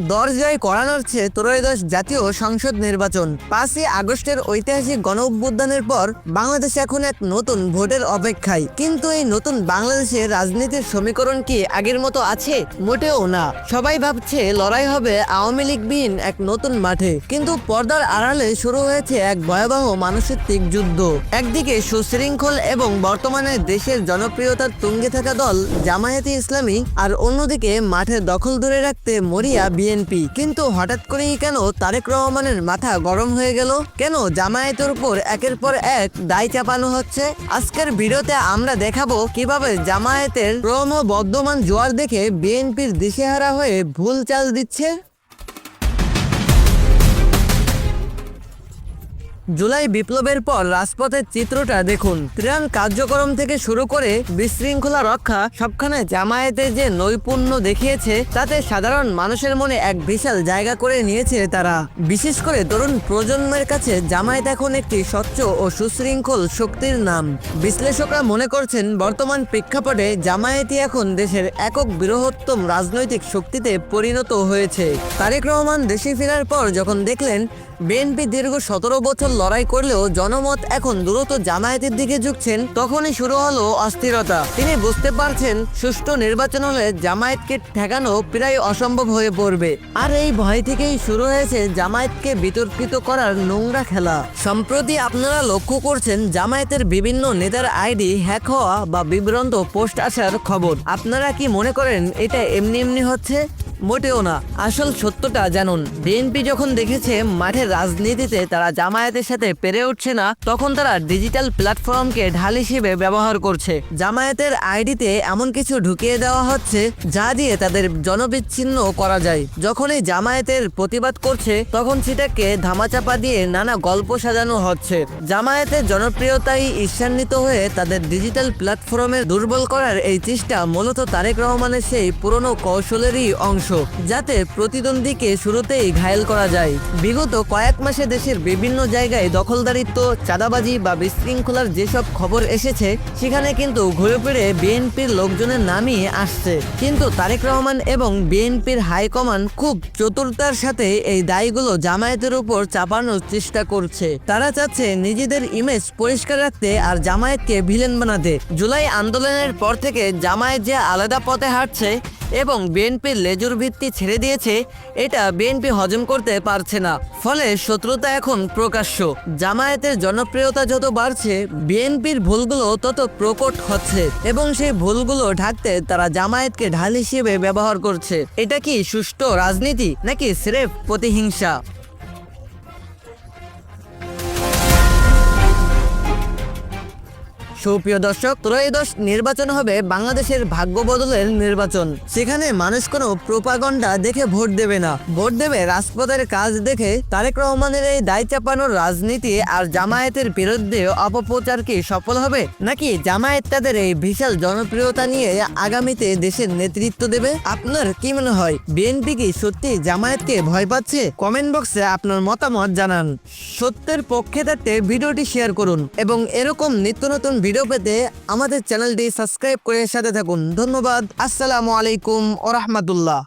দরজায় কড়া নাড়ছে ত্রয়োদশ জাতীয় সংসদ নির্বাচন। 5ই আগস্টের ঐতিহাসিক গণ অভ্যুত্থানের পর বাংলাদেশ এখন এক নতুন ভোটের অপেক্ষায়। কিন্তু এই নতুন বাংলাদেশের রাজনীতির সমীকরণ কি আগের মতো আছে? মোটেও না। সবাই ভাবছে লড়াই হবে আওয়ামী লীগবিহীন এক নতুন মাঠে, কিন্তু পর্দার আড়ালে শুরু হয়েছে এক ভয়াবহ মানসিক যুদ্ধ। একদিকে সুশৃঙ্খল এবং বর্তমানে দেশের জনপ্রিয়তার তুঙ্গে থাকা দল জামায়াতে ইসলামী, আর অন্যদিকে মাঠের দখল ধরে রাখতে মরিয়া বিএনপি। কিন্তু হঠাৎ করেই কেন তারেক রহমানের মাথা গরম হয়ে গেল? কেন জামায়াতের উপর একের পর এক দায় চাপানো হচ্ছে? আজকের ভিডিওতে আমরা দেখাবো কিভাবে জামায়াতের ক্রমবর্ধমান জোয়ার দেখে বিএনপির দিশেহারা হয়ে ভুল চাল দিচ্ছে। জুলাই বিপ্লবের পর রাজপথের চিত্রটা দেখুন। ত্রাণ কার্যক্রম থেকে শুরু করে বিশৃঙ্খলা রক্ষা, সবখানে জামায়াতে যে নৈপুণ্য দেখিয়েছে তাতে সাধারণ মানুষের মনে এক বিশাল জায়গা করে নিয়েছে তারা। বিশেষ করে তরুণ প্রজন্মের কাছে জামায়াত এখন একটি স্বচ্ছ ও সুশৃঙ্খল শক্তির নাম। বিশ্লেষকরা মনে করছেন বর্তমান প্রেক্ষাপটে জামায়াতই এখন দেশের একক বৃহত্তম রাজনৈতিক শক্তিতে পরিণত হয়েছে। তারেক রহমান দেশে ফেরার পর যখন দেখলেন বিএনপি দীর্ঘ 17 বছর লড়াই করলেও জনমত এখন দ্রুত জামায়াতের দিকে ঝুঁকছেন, তখনই শুরু হলো অস্থিরতা। তিনি বুঝতে পারছেন সুষ্ঠু নির্বাচন হলে জামায়াতকে ঠেকানো প্রায় অসম্ভব হয়ে পড়বে। আর এই ভয় থেকেই শুরু হয়েছে জামায়াতকে বিতর্কিত করার নোংরা খেলা। সম্প্রতি আপনারা লক্ষ্য করছেন জামায়াতের বিভিন্ন নেতার আইডি হ্যাক হওয়া বা বিভ্রান্ত পোস্ট আসার খবর। আপনারা কি মনে করেন এটা এমনি এমনি হচ্ছে? মোটেও না। আসল সত্যটা জানুন। বিএনপি যখন দেখেছে মাঠের রাজনীতিতে তারা জামায়াতের সাথে পেরে উঠছে না, তখন তারা ডিজিটাল প্ল্যাটফর্মকে ঢাল হিসেবে ব্যবহার করছে। জামায়াতের আইডিতে এমন কিছু ঢুকিয়ে দেওয়া হচ্ছে যা দিয়ে তাদের জনবিচ্ছিন্ন করা যায়। যখনই জামায়াতের প্রতিবাদ করছে তখন সেটাকে ধামাচাপা দিয়ে নানা গল্প সাজানো হচ্ছে। জামায়াতের জনপ্রিয়তায় ঈর্ষান্বিত হয়ে তাদের ডিজিটাল প্ল্যাটফর্মে দুর্বল করার এই চেষ্টা মূলত তারেক রহমানের সেই পুরনো কৌশলেরই অংশ, যাতে প্রতিদ্বন্দ্বীকে শুরুতেই ঘায়েল করা যায়। বিগত কয়েক মাসে দেশের বিভিন্ন জায়গায় দখলদারিত্ব, চাঁদাবাজি বা বিশৃঙ্খলার যেসব খবর এসেছে সেখানে কিন্তু ঘুরে ফিরে বিএনপির লোকজনের নামই আসছে। কিন্তু তারেক রহমান এবং বিএনপির হাইকমান্ড খুব চতুরতার সাথে এই দায়গুলো জামায়াতের উপর চাপানোর চেষ্টা করছে। তারা চাচ্ছে নিজেদের ইমেজ পরিষ্কার রাখতে আর জামায়াতকে ভিলেন বানাতে। জুলাই আন্দোলনের পর থেকে জামায়াত যে আলাদা পথে হাঁটছে এবং বিএনপির লেজুর ভিত্তি ছেড়ে দিয়েছে, এটা বিএনপি হজম করতে পারছে না। ফলে শত্রুতা এখন প্রকাশ্য। জামায়াতের জনপ্রিয়তা যত বাড়ছে বিএনপির ভুলগুলো তত প্রকট হচ্ছে, এবং সেই ভুলগুলো ঢাকতে তারা জামায়াতকে ঢাল হিসেবে ব্যবহার করছে। এটা কি সুষ্ঠু রাজনীতি নাকি স্রেফ প্রতিহিংসা? সুপ্রিয় দর্শক, ত্রয়োদশ নির্বাচন হবে বাংলাদেশের ভাগ্য বদলের নির্বাচন। সেখানে মানুষ কোনো প্রোপাগন্ডা দেখে ভোট দেবে না, ভোট দেবে রাজপথের কাজ দেখে। তারেক রহমানের এই দায় চাপানোর রাজনীতি আর জামায়াতের বিরুদ্ধে অপপ্রচার কি সফল হবে, নাকি জামায়াত তাদের এই বিশাল জনপ্রিয়তা নিয়ে আগামীতে দেশের নেতৃত্ব দেবে? আপনার কি মনে হয়, বিএনপি কি সত্যি জামায়াতকে ভয় পাচ্ছে? কমেন্ট বক্সে আপনার মতামত জানান। সত্যের পক্ষে থাকতে ভিডিওটি শেয়ার করুন এবং এরকম নিত্য নতুন ভিডিও পেতে আমাদের চ্যানেলটি সাবস্ক্রাইব করে সাথে থাকুন। ধন্যবাদ। আসসালামু আলাইকুম ওয়া রাহমাতুল্লাহ।